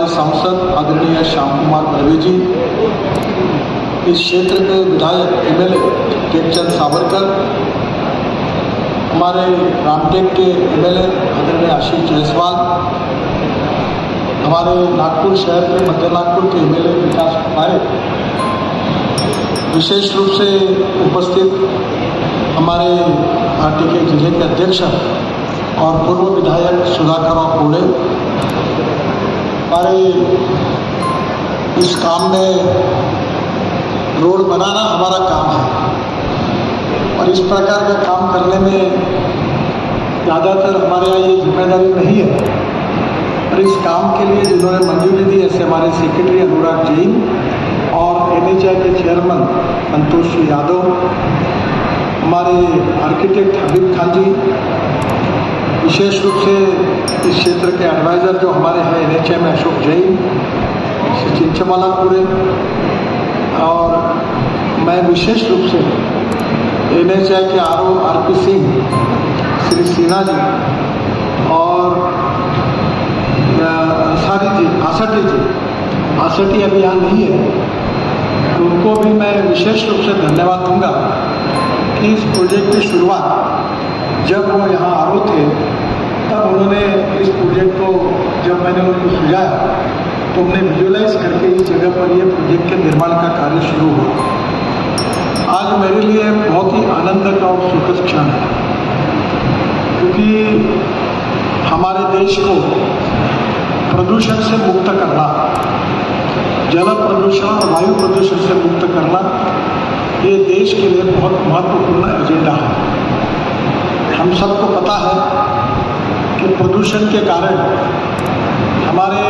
हमारे सांसद आदरणीय श्याम कुमार बर्वे जी, इस क्षेत्र के विधायक एमएलए टेकचंद सावरकर, हमारे रामटेक के एमएलए आदरणीय आशीष जायसवाल, हमारे नागपुर शहर के मध्य नागपुर के एमएलए विकास नायक, विशेष रूप से उपस्थित हमारे पार्टी के जिले के अध्यक्ष और पूर्व विधायक सुधाकर राव कोड़े, हमारे इस काम में रोड बनाना हमारा काम है और इस प्रकार का काम करने में ज़्यादातर हमारे यहाँ ये जिम्मेदारी नहीं है। और इस काम के लिए जिन्होंने मंजूरी दी, ऐसे हमारे सेक्रेटरी अनुराग जैन और एनएचआई के चेयरमैन संतोष यादव, हमारे आर्किटेक्ट हबीब खान जी, विशेष रूप से इस क्षेत्र के एडवाइज़र जो हमारे हैं एनएचआई में अशोक जैन, सचिन चमालापुरे, और मैं विशेष रूप से एनएचआई के आरओ आरपी सिंह, श्री सिन्हा जी और आसटी अभी यहाँ नहीं है, तो उनको भी मैं विशेष रूप से धन्यवाद दूंगा कि इस प्रोजेक्ट की शुरुआत जब वो यहाँ आरओ थे तब उन्होंने इस प्रोजेक्ट को, जब मैंने उनको सुझाया तो हमने विजुअलाइज करके इस जगह पर ये प्रोजेक्ट के निर्माण का कार्य शुरू हुआ। आज मेरे लिए बहुत ही आनंद का और सुखद क्षण है, क्योंकि हमारे देश को प्रदूषण से मुक्त करना, जल प्रदूषण और वायु प्रदूषण से मुक्त करना, ये देश के लिए बहुत महत्वपूर्ण एजेंडा है। हम सबको पता है कि प्रदूषण के कारण हमारे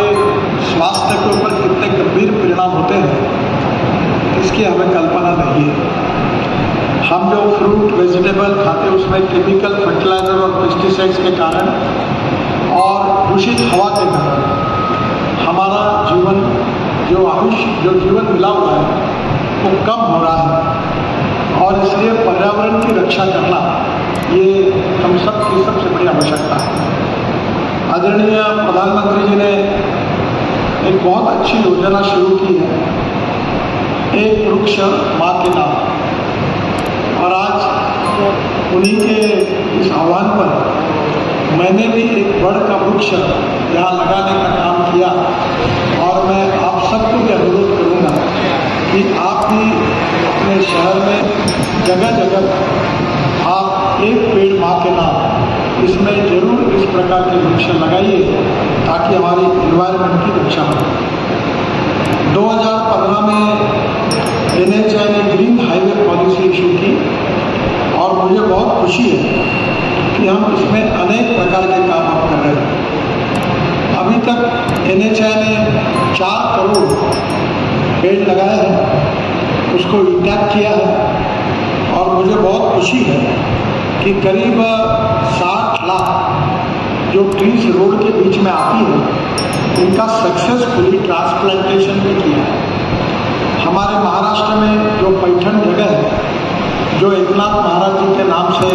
स्वास्थ्य के ऊपर कितने गंभीर परिणाम होते हैं, इसकी हमें कल्पना नहीं है। हम जो फ्रूट वेजिटेबल खाते हैं उसमें केमिकल फर्टिलाइजर और पेस्टिसाइड्स के कारण और दूषित हवा के कारण हमारा जीवन जो जीवन मिला हुआ है वो कम हो रहा है, और इसलिए पर्यावरण की रक्षा करना ये हम सब की सबसे बड़ी आवश्यकता है। आदरणीय प्रधानमंत्री जी ने एक बहुत अच्छी योजना शुरू की है, एक वृक्ष माँ के नाम, और आज उन्हीं के इस आह्वान पर मैंने भी एक बड़ का वृक्ष यहाँ लगाने का काम किया, और मैं आप सबको भी अनुरोध करूँगा कि आप भी अपने शहर में जगह जगह आप एक पेड़ माँ के नाम, इसमें जरूर इस प्रकार के वृक्ष लगाइए ताकि हमारी एनवायरनमेंट की रक्षा हो। 2015 में एनएचआई ने ग्रीन हाईवे पॉलिसी इशू की, और मुझे बहुत खुशी है कि हम इसमें अनेक प्रकार के काम आप कर रहे हैं। अभी तक एनएचआई ने 4 करोड़ पेड़ लगाए हैं, उसको इंटैक्ट किया है, और मुझे बहुत खुशी है कि करीब 60 लाख जो ट्रीज रोड के बीच में आती है उनका सक्सेसफुली ट्रांसप्लांटेशन भी किया है। हमारे महाराष्ट्र में जो पैठण जगह है जो एकनाथ महाराज जी के नाम से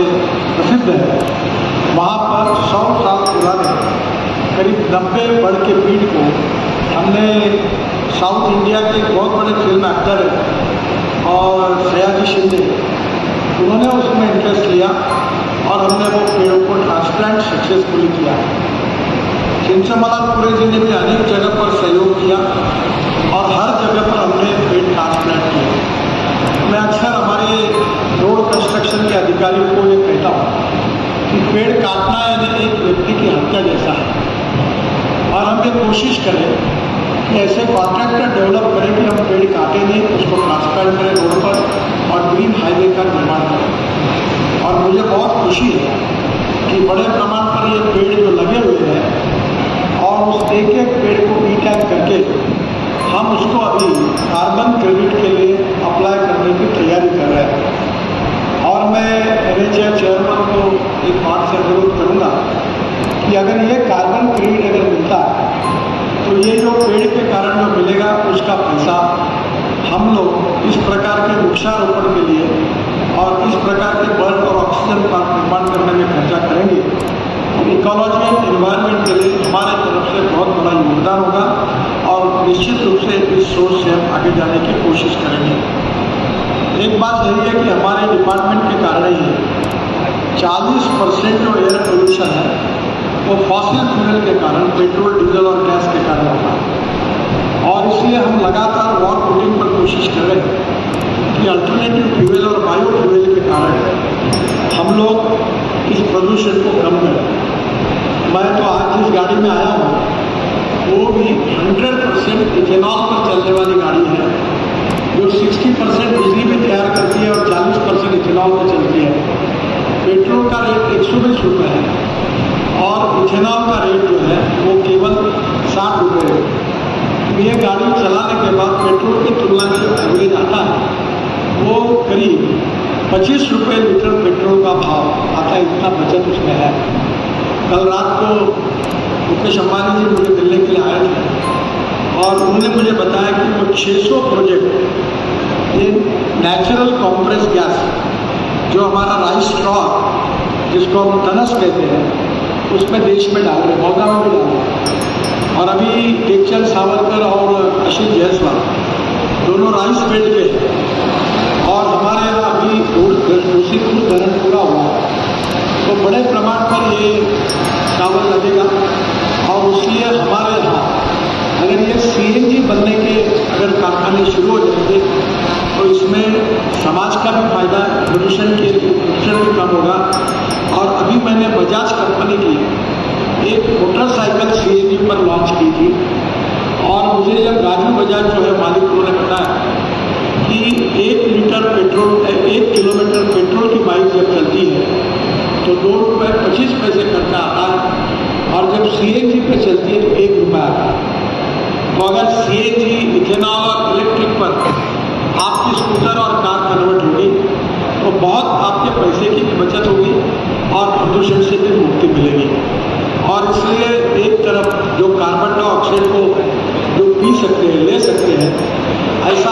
प्रसिद्ध है, वहाँ पर 100 साल पुराने करीब 90 बड़ के पेड़ को हमने, साउथ इंडिया के बहुत बड़े फिल्म एक्टर है और सयाजी शिंदे, उन्होंने उसमें इंटरेस्ट लिया और हमने वो पेड़ों को ट्रांसप्लांट सक्सेसफुली किया। चिंचमलापुरे जी ने भी अनेक जगह पर सहयोग किया और हर जगह पर हमने पेड़ ट्रांसप्लांट किया। मैं अक्सर हमारे रोड कंस्ट्रक्शन के अधिकारियों को ये कहता हूँ कि पेड़ काटना यानी एक व्यक्ति की हत्या जैसा है, और हम ये कोशिश करें कि ऐसे कॉन्ट्रैक्टर डेवलप करें कि हम पेड़ काटे नहीं, उसको ट्रांसप्लांट करें रोड पर और ग्रीन हाईवे का निर्माण करें। और मुझे बहुत खुशी है कि बड़े प्रमाण पर ये पेड़ जो लगे हुए हैं, और उस एक एक पेड़ को रीटैग करके हम उसको अभी कार्बन क्रेडिट के लिए अप्लाई करने की तैयारी कर रहे हैं। और मैं एनएचआई चेयरमैन को एक बात से अनुरोध करूँगा कि अगर ये कार्बन क्रेडिट अगर मिलता है तो ये जो पेड़ के कारण जो मिलेगा उसका पैसा हम लोग इस प्रकार के वृक्षारोपण के लिए और इस प्रकार के बल्ब और ऑक्सीजन का निर्माण करने में खर्चा करेंगे। इकोलॉजी एंड एनवायरनमेंट के लिए हमारे तरफ से बहुत बड़ा योगदान होगा। निश्चित रूप से इस सोच से हम आगे जाने की कोशिश करेंगे। एक बात यही है कि हमारे डिपार्टमेंट के कारण ही 40% जो एयर पोल्यूशन है वो फॉसिल फ्यूल के कारण, पेट्रोल, डीजल और गैस के कारण होता है। और इसलिए हम लगातार वॉर पुटिंग पर कोशिश कर रहे हैं कि अल्टरनेटिव फ्यूल और बायो फ्यूल के कारण हम लोग इस प्रदूषण को कम करें। मैं तो आज जिस गाड़ी में आया हूँ वो भी 100% इथेनॉल पर चलने वाली गाड़ी है, जो 60% बिजली भी तैयार करती है और 40% इथेनॉल पर चलती है। पेट्रोल का रेट 120 रुपये है और इथेनॉल का रेट जो है वो केवल 60 रुपये है। तो ये गाड़ी चलाने के बाद पेट्रोल की तुलना में जो एवरेज आता है वो करीब 25 रुपये लीटर पेट्रोल का भाव आता है, इतना बचत उसमें है। कल रात को मुकेश अंबानी जी मुझे मिलने के लिए आए थे और उन्होंने मुझे बताया कि वो 600 प्रोजेक्ट ये नेचुरल कॉम्प्रेस गैस, जो हमारा राइस स्ट्रॉ जिसको हम तनस कहते हैं, उसमें देश में डाल रहे, मौका में भी डाल रहे। और अभी टेकचंद सावरकर और अशित जायसवाल दोनों राइस बेल्ट पे और हमारे यहाँ अभी दूसरी धरण पूरा हुआ, तो बड़े प्रमाण पर ये टावर लगेगा। और इसलिए हमारे यहाँ अगर ये CNG बनने के अगर कारखाने शुरू हो जाएंगे तो इसमें समाज का भी फायदा है, प्रदूषण भी कम होगा। और अभी मैंने बजाज कंपनी की एक मोटरसाइकिल CNG पर लॉन्च की थी और मुझे जब राजू बजाज जो है मालिक, उन्होंने बताया कि 1 लीटर पेट्रोल, 1 किलोमीटर पेट्रोल की बाइक जब चलती है तो 2 रुपये 25 पैसे खर्चा आता है और जब CNG पे चलती है तो 1 रुपया आता है। तो अगर CNG, इथेनॉल और इलेक्ट्रिक पर आपकी स्कूटर और कार कन्वर्ट होगी तो बहुत आपके पैसे की भी बचत होगी और प्रदूषण से भी मुक्ति मिलेगी। और इसलिए एक तरफ जो कार्बन डाइऑक्साइड को जो पी सकते हैं, ले सकते हैं, ऐसा